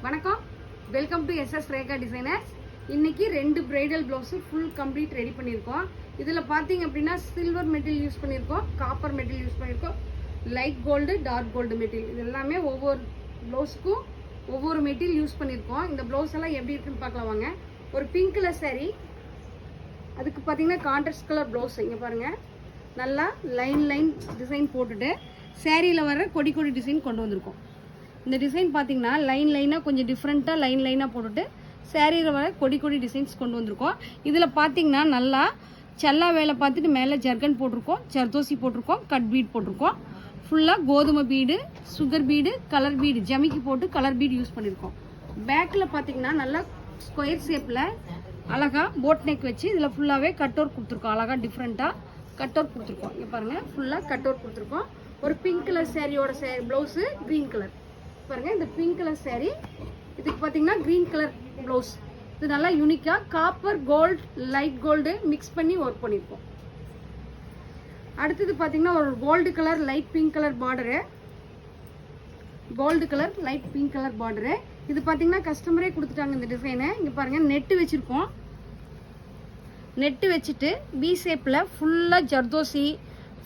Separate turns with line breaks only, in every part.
வணக்கம், welcome to SS Rekha designers. இன்னைக்கு 2 bridal blouse full complete ready பண்ணியிருக்கோம். இதில் பார்த்தீங்க அப்படின்னா சில்வர் மெட்டீரியல் யூஸ் பண்ணியிருக்கோம், காப்பர் மெட்டீரியல் யூஸ் பண்ணியிருக்கோம், light gold, dark gold material. இது எல்லாமே ஒவ்வொரு ப்ளவுஸுக்கும் ஒவ்வொரு மெட்டீரியல் யூஸ் பண்ணியிருக்கோம். இந்த ப்ளவுஸ் எல்லாம் எப்படி இருக்குன்னு பார்க்கலாம் வாங்க. ஒரு பிங்க் கலர் சாரீ, அதுக்கு பார்த்தீங்கன்னா கான்ட்ராஸ்ட் கலர் ப்ளவுஸ். இங்கே பாருங்கள், நல்லா லைன் டிசைன் போட்டுட்டு சாரியில் வர கொடி டிசைன் கொண்டு வந்திருக்கோம். இந்த டிசைன் பார்த்தீங்கன்னா லைனாக கொஞ்சம் டிஃப்ரெண்ட்டாக லைனாக போட்டுட்டு சாரியில் வர கொடி டிசைன்ஸ் கொண்டு வந்திருக்கோம். இதில் பார்த்தீங்கன்னா நல்லா செல்லா வேலை பார்த்துட்டு மேலே ஜர்கன் போட்டிருக்கோம், ஜர்தோசி போட்டிருக்கோம், கட் பீட் போட்டிருக்கோம். ஃபுல்லாக கோதுமை bead, sugar bead, colour bead, ஜமிக்கி போட்டு கலர் பீடு யூஸ் பண்ணியிருக்கோம். பேக்கில் பார்த்தீங்கன்னா நல்லா ஸ்கொயர் ஷேப்பில் அழகாக போட் நெக் வச்சு இதில் ஃபுல்லாகவே கட் ஒர்க் கொடுத்துருக்கோம். அழகாக டிஃப்ரெண்ட்டாக கட் ஒர்க் கொடுத்துருக்கோம். இங்கே பாருங்கள், ஃபுல்லாக கட் ஒர்க் கொடுத்துருக்கோம். ஒரு பிங்க் கலர் சாரியோட ப்ளவுஸு க்ரீன் கலர் பாருங்க. இந்த பிங்க் கலர் சாரி, இதுக்கு பார்த்தீங்கன்னா க்ரீன் கலர் ப்ளவுஸ். இது நல்லா யூனிக்காக copper gold, light gold mix பண்ணி ஒர்க் பண்ணியிருக்கோம். அடுத்தது பார்த்தீங்கன்னா ஒரு gold colour light pink colour border, gold colour light pink colour border. இது பார்த்தீங்கன்னா கஸ்டமரே கொடுத்துட்டாங்க இந்த டிசைனை. இங்கே பாருங்கள், நெட்டு வச்சுருக்கோம். நெட்டு வச்சுட்டு பி ஷேப்பில் ஃபுல்லாக ஜர்தோசி,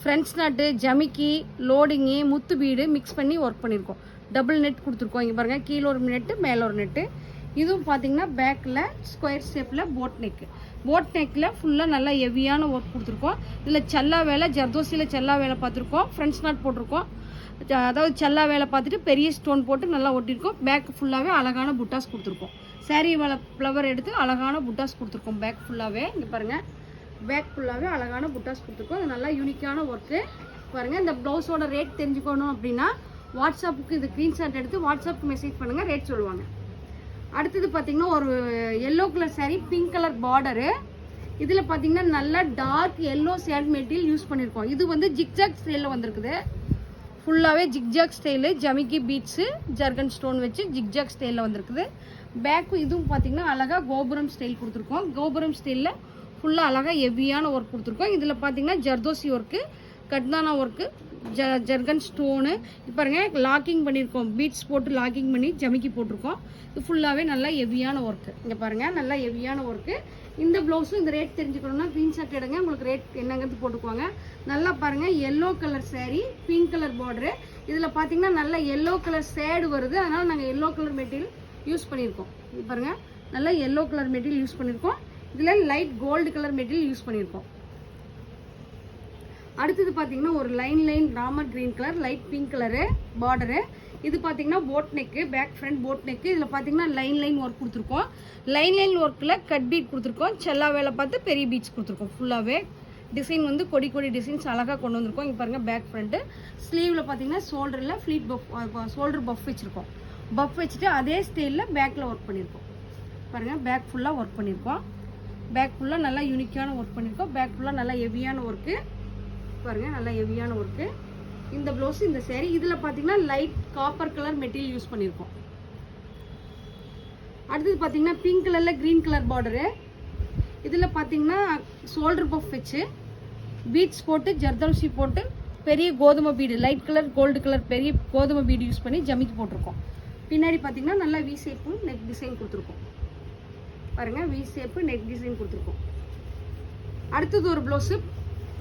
ஃப்ரெண்ட்ஸ் நாட்டு, ஜமிக்கி, லோடிங்கு, முத்து பீடு மிக்ஸ் பண்ணி ஒர்க் பண்ணியிருக்கோம். டபுள் நெட் கொடுத்துருக்கோம். இங்கே பாருங்கள், கீழே ஒரு நெட்டு, மேலே ஒரு நெட்டு. இதுவும் பார்த்தீங்கன்னா பேக்கில் ஸ்கொயர் ஷேப்பில் போட் நெக்கு. போட் நெக்கில் ஃபுல்லாக நல்லா ஹெவியான ஒர்க் கொடுத்துருக்கோம். இதில் செல்லா வேலை, ஜர்தோசியில் செல்லா வேலை பார்த்துருக்கோம், ஃப்ரெண்ட்ஸ் நாட் போட்டிருக்கோம். அதாவது செல்லா வேலை பார்த்துட்டு பெரிய ஸ்டோன் போட்டு நல்லா ஒட்டியிருக்கோம். பேக் ஃபுல்லாகவே அழகான புட்டாஸ் கொடுத்துருக்கோம். சாரீ வேலை ஃப்ளவர் எடுத்து அழகான புட்டாஸ் கொடுத்துருக்கோம். பேக் ஃபுல்லாகவே இங்கே பாருங்கள், பேக் ஃபுல்லாகவே அழகான புட்டாஸ் கொடுத்துருக்கோம். இது நல்லா யூனிக்கான ஒர்க்கு பாருங்கள். இந்த ப்ளவுஸோட ரேட் தெரிஞ்சுக்கணும் அப்படின்னா வாட்ஸ்அப்புக்கு இது ஸ்க்ரீன்ஷாட் எடுத்து வாட்ஸ்அப்புக்கு மெசேஜ் பண்ணுங்கள், ரேட் சொல்லுவாங்க. அடுத்தது பார்த்தீங்கன்னா ஒரு yellow colour sari, pink colour border. இதில் பார்த்தீங்கன்னா நல்லா dark yellow shade material use பண்ணியிருக்கோம். இது வந்து ஜிக்ஜாக் ஸ்டைலில் வந்திருக்குது. ஃபுல்லாகவே ஜிக்ஜாக் ஸ்டைலு, ஜமிக்கி பீட்ஸு, ஜர்கன் ஸ்டோன் வச்சு ஜிக்ஜாக் ஸ்டைலில் வந்திருக்குது. பேக்கு இதுவும் பார்த்தீங்கன்னா அழகாக கோபுரம் ஸ்டைல் கொடுத்துருக்கோம். கோபுரம் ஸ்டைலில் ஃபுல்லாக அழகாக ஹெவியான ஒர்க் கொடுத்துருக்கோம். இதில் பார்த்தீங்கன்னா zardozi work, cutdana work, zircon stone. பாருங்க, லாக்கிங் பண்ணியிருக்கோம், பீட்ஸ் போட்டு லாக்கிங் பண்ணி ஜமிக்கி போட்டிருக்கோம். இது ஃபுல்லாகவே நல்லா ஹெவியான ஒர்க்கு. இங்கே பாருங்கள், நல்லா ஹெவியான ஒர்க்கு. இந்த ப்ளவுஸும் இந்த ரேட் தெரிஞ்சுக்கணும்னா ஸ்க்ரீன்ஷாட் எடுங்க, உங்களுக்கு ரேட் என்னங்கிறது போட்டுக்குவாங்க. நல்லா பாருங்கள், yellow colour sari, pink colour border. இதில் பார்த்தீங்கன்னா நல்லா எல்லோ கலர் ஷேடு வருது, அதனால் நாங்கள் எல்லோ கலர் மெட்டீரியல் யூஸ் பண்ணியிருக்கோம். இது பாருங்கள், நல்லா எல்லோ கலர் மெட்டீரியல் யூஸ் பண்ணியிருக்கோம். இதில் light gold colour material use பண்ணியிருக்கோம். அடுத்தது பார்த்தீங்கன்னா ஒரு line Ramar green colour, light pink colour border. இது பார்த்தீங்கன்னா boat neck, back front boat neck. இதில் பார்த்தீங்கன்னா லைன் ஒர்க் கொடுத்துருக்கோம். லைன் ஒர்க்கில் கட் பீட் கொடுத்துருக்கோம். செல்லா வேலை பார்த்து பெரிய பீட்ஸ் கொடுத்துருக்கோம். ஃபுல்லாகவே டிசைன் வந்து கொடி டிசைன்ஸ் அழகாக கொண்டு வந்திருக்கோம். இங்கே பாருங்கள், பேக் ஃப்ரண்ட்டு. ஸ்லீவில் பார்த்தீங்கன்னா ஷோல்டரில் ஃப்ளீட் பஃப், ஷோல்டர் பஃப் வச்சுருக்கோம். பஃப் வச்சுட்டு அதே ஸ்டைலில் பேக்கில் ஒர்க் பண்ணியிருக்கோம். பாருங்கள், பேக் ஃபுல்லாக ஒர்க் பண்ணியிருக்கோம். பேக் ஃபுல்லாக நல்லா யூனிக்கான ஒர்க் பண்ணியிருக்கோம். பேக் ஃபுல்லாக நல்லா ஹெவியான ஒர்க்கு பாருங்கள், நல்லா ஹெவியான ஒர்க்கு. இந்த ப்ளவுஸ், இந்த சாரீ. இதில் பார்த்தீங்கன்னா light copper colour material use பண்ணியிருக்கோம். அடுத்தது பார்த்தீங்கன்னா பிங்க் கலரில் க்ரீன் கலர் பார்டரு. இதில் பார்த்தீங்கன்னா ஷோல்டர் பஃப் வச்சு பீட்ஸ் போட்டு ஜர்தோசி போட்டு பெரிய கோதுமை bead, light colour gold colour பெரிய கோதுமை பீடு யூஸ் பண்ணி ஜமிக்கி போட்டிருக்கோம். பின்னாடி பார்த்தீங்கன்னா நல்லா வி ஷேப்பு நெக் டிசைன் கொடுத்துருக்கோம். பாருங்கள், வி ஷேப்பு நெக் டிசைன் கொடுத்துருக்கோம். அடுத்தது ஒரு blouse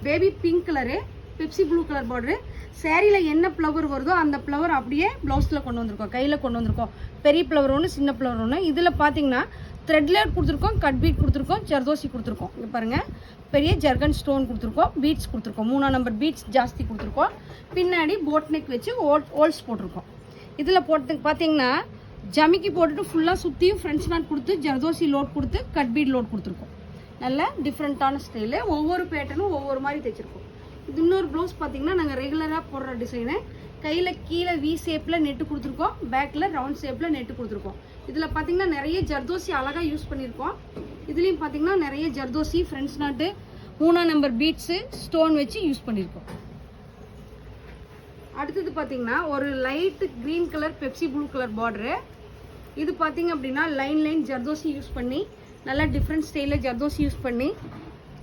baby pink colour, Pepsi blue colour border. சாரியில் என்ன ஃப்ளவர் வருதோ அந்த ஃப்ளவர் அப்படியே ப்ளவுஸில் கொண்டு வந்திருக்கோம், கையில் கொண்டு வந்திருக்கோம். பெரிய ஃப்ளவர் ஒன்று, சின்ன ஃப்ளவர் ஒன்று. இதில் பார்த்தீங்கன்னா த்ரெட்லேட் கொடுத்துருக்கோம், கட் பீட் கொடுத்துருக்கோம், ஜர்தோசி கொடுத்துருக்கோம். இங்கே பாருங்கள், பெரிய ஜர்கன் ஸ்டோன் கொடுத்துருக்கோம், பீட்ஸ் கொடுத்துருக்கோம், 3ஆம் நம்பர் பீட்ஸ் ஜாஸ்தி கொடுத்துருக்கோம். பின்னாடி போட் நெக் வச்சு ஹோல்ஸ் போட்டிருக்கோம். இதில் போட்டு பார்த்தீங்கன்னா ஜமிக்கி போட்டுட்டு ஃபுல்லாக சுற்றியும் ஃப்ரெண்ட்ஸ் நாட் கொடுத்து ஜர்தோசி லோட் கொடுத்து கட் பீட் லோட் கொடுத்துருக்கோம். நல்ல டிஃப்ரெண்ட்டான ஸ்டைலு. ஒவ்வொரு பேட்டர்னும் ஒவ்வொரு மாதிரி தைச்சிருக்கோம். இது இன்னொரு ப்ளவுஸ் பார்த்தீங்கன்னா நாங்கள் ரெகுலராக போடுற டிசைனு. கையில் கீழே வி ஷேப்பில் நெட்டு கொடுத்துருக்கோம், பேக்கில் ரவுண்ட் ஷேப்பில் நெட்டு கொடுத்துருக்கோம். இதில் பார்த்தீங்கன்னா நிறைய ஜர்தோசி அழகாக யூஸ் பண்ணியிருக்கோம். இதுலேயும் பார்த்தீங்கன்னா நிறைய ஜர்தோசி, ஃப்ரெண்ட்ஸ் நாட்டு, 3ஆம் நம்பர் பீட்ஸு, ஸ்டோன் வச்சு யூஸ் பண்ணியிருக்கோம். அடுத்தது பார்த்தீங்கன்னா ஒரு light green colour Pepsi blue colour border. இது பார்த்தீங்க அப்படின்னா லைன் ஜர்தோசி யூஸ் பண்ணி நல்லா டிஃப்ரெண்ட் ஸ்டைலில் ஜர்தோசி யூஸ் பண்ணி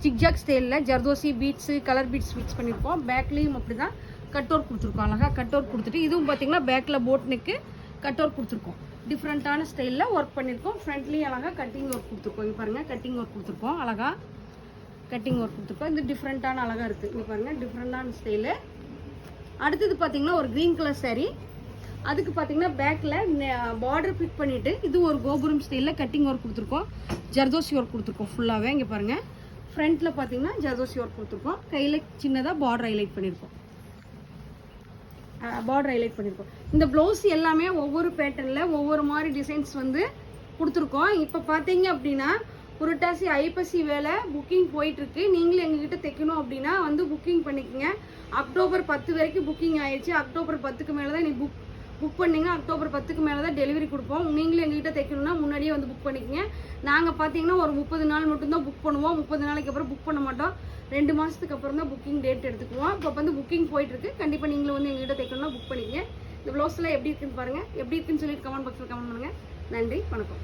ஜிக்ஜாக் ஸ்டைலில் zardozi beads, colour beads mix பண்ணியிருக்கோம். பேக்லேயும் அப்படி தான் கட் ஒர்க் கொடுத்துருக்கோம். அழகாக கட் ஒர்க் கொடுத்துட்டு இதுவும் பார்த்தீங்கன்னா பேக்கில் போட் நெக்கு கட் ஒர்க் கொடுத்துருக்கோம். டிஃப்ரெண்ட்டான ஸ்டைலில் ஒர்க் பண்ணியிருக்கோம். ஃப்ரண்ட்லேயும் அழகாக கட்டிங் ஒர்க் கொடுத்துருக்கோம். இங்கே பாருங்கள் கட்டிங் ஒர்க் கொடுத்துருக்கோம். அழகாக கட்டிங் ஒர்க் கொடுத்துருக்கோம். இது டிஃப்ரெண்ட்டான அழகாக இருக்குது. இங்கே பாருங்கள் டிஃப்ரெண்ட்டான ஸ்டைலு. அடுத்தது பார்த்தீங்கன்னா ஒரு க்ரீன் கலர் saree. அதுக்கு பார்த்தீங்கன்னா பேக்கில் பார்டர் பிக் பண்ணிவிட்டு இது ஒரு கோபுரம் ஸ்டைலில் கட்டிங் ஒர்க் கொடுத்துருக்கோம். ஜர்தோசி ஒர்க் கொடுத்துருக்கோம் ஃபுல்லாகவே. இங்கே பாருங்கள் ஃப்ரண்ட்டில் பார்த்தீங்கன்னா ஜர்தோசி ஒர்க் கொடுத்துருக்கோம். கையில் சின்னதாக பார்டர் ஹைலைட் பண்ணியிருக்கோம். இந்த ப்ளவுஸ் எல்லாமே ஒவ்வொரு பேட்டர்னில் ஒவ்வொரு மாதிரி டிசைன்ஸ் வந்து கொடுத்துருக்கோம். இப்போ பார்த்தீங்க அப்படின்னா புரட்டாசி ஐப்பசி வேலை புக்கிங் போயிட்டுருக்கு. நீங்களும் எங்ககிட்ட தைக்கணும் அப்படின்னா வந்து புக்கிங் பண்ணிக்கோங்க. அக்டோபர் 10 வரைக்கும் புக்கிங் ஆயிடுச்சு. அக்டோபர் 10க்கு மேலே தான் நீ புக் பண்ணிங்க. அக்டோபர் 10க்கு மேலே தான் டெலிவரி கொடுப்போம். நீங்களும் எங்ககிட்ட தைக்கணும்னா முன்னாடியே வந்து புக் பண்ணிக்கோங்க. நாங்கள் பார்த்தீங்கன்னா ஒரு 30 நாள் மட்டும்தான் புக் பண்ணுவோம். 30 நாளைக்கு அப்புறம் புக் பண்ண மாட்டோம். 2 மாதத்துக்கு அப்புறம் தான் புக்கிங் டேட் எடுத்துக்குவோம். இப்போ வந்து புக்கிங் போயிட்டுருக்கு. கண்டிப்பாக நீங்களும் வந்து எங்ககிட்ட தைக்கணும்னா புக் பண்ணிக்கங்க. இந்த ப்ளவுஸ்லாம் எப்படி இருக்குன்னு பாருங்கள். எப்படி இருக்குன்னு சொல்லிட்டு கமெண்ட் பாக்ஸில் கமெண்ட் பண்ணுங்கள். நன்றி, வணக்கம்.